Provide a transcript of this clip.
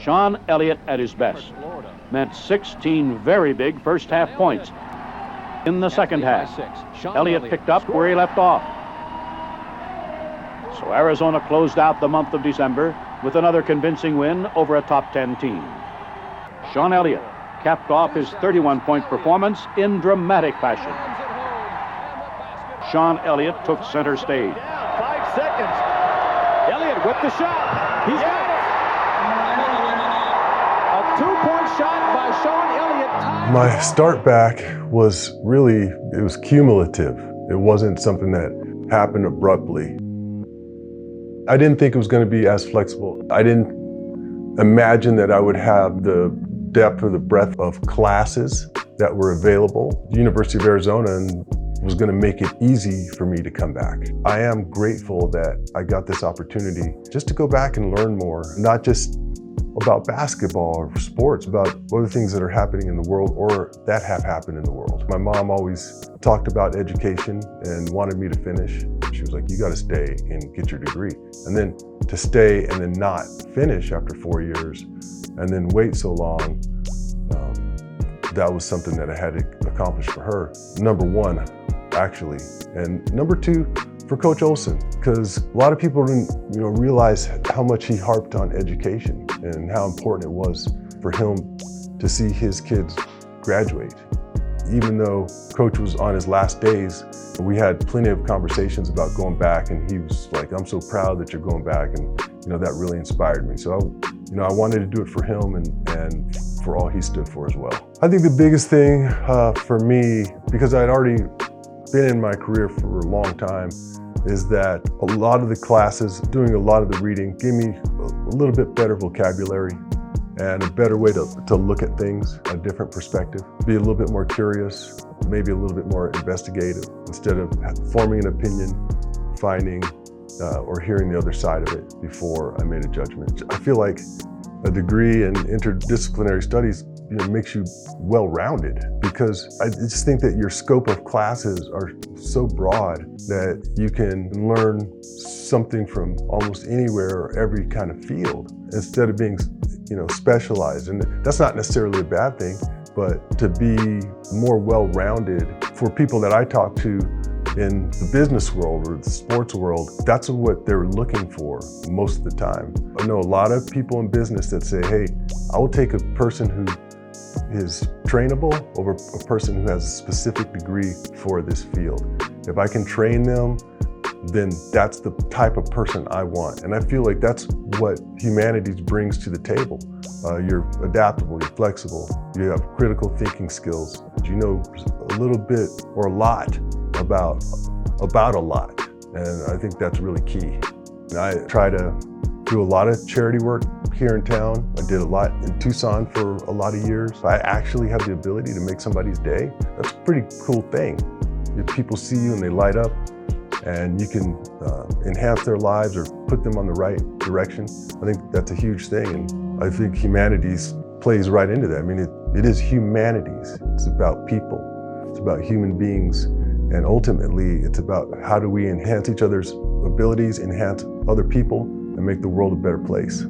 Sean Elliott at his best meant 16 very big first half points. In the second half, Elliott picked up where he left off. So Arizona closed out the month of December with another convincing win over a top 10 team. Sean Elliott capped off his 31-point performance in dramatic fashion. Sean Elliott took center stage. 5 seconds. Elliott with the shot. He's got it. A 2-point shot by Sean Elliott. My start back was really, it was cumulative. It wasn't something that happened abruptly. I didn't think it was going to be as flexible. I didn't imagine that I would have the depth or the breadth of classes that were available. The University of Arizona was going to make it easy for me to come back. I am grateful that I got this opportunity just to go back and learn more, not just about basketball or sports, about other things that are happening in the world or that have happened in the world. My mom always talked about education and wanted me to finish. She was like, you got to stay and get your degree. And then to stay and then not finish after 4 years and then wait so long, that was something that I had to accomplish for her. Number one, actually. And number two, for Coach Olson, because a lot of people didn't realize how much he harped on education and how important it was for him to see his kids graduate. Even though Coach was on his last days, we had plenty of conversations about going back, and he was like, I'm so proud that you're going back, and that really inspired me. So I wanted to do it for him and for all he stood for as well. I think the biggest thing for me, because I'd already been in my career for a long time, is that a lot of the classes, doing a lot of the reading, gave me a little bit better vocabulary and a better way to look at things, a different perspective, be a little bit more curious, maybe a little bit more investigative, instead of forming an opinion, finding or hearing the other side of it before I made a judgment. I feel like a degree in interdisciplinary studies makes you well-rounded, because I just think that your scope of classes are so broad that you can learn something from almost anywhere or every kind of field instead of being specialized. And that's not necessarily a bad thing, but to be more well-rounded for people that I talk to in the business world or the sports world, that's what they're looking for most of the time. I know a lot of people in business that say, hey, I will take a person who is trainable over a person who has a specific degree for this field. If I can train them, then that's the type of person I want. And I feel like that's what Humanities brings to the table. You're adaptable, you're flexible, you have critical thinking skills. You know a little bit or a lot about a lot. And I think that's really key. And I try to do a lot of charity work here in town. I did a lot in Tucson for a lot of years. I actually have the ability to make somebody's day. That's a pretty cool thing. If people see you and they light up and you can enhance their lives or put them on the right direction, I think that's a huge thing. And I think Humanities plays right into that. I mean, it is humanities. It's about people. It's about human beings. And ultimately, it's about how do we enhance each other's abilities, enhance other people, and make the world a better place.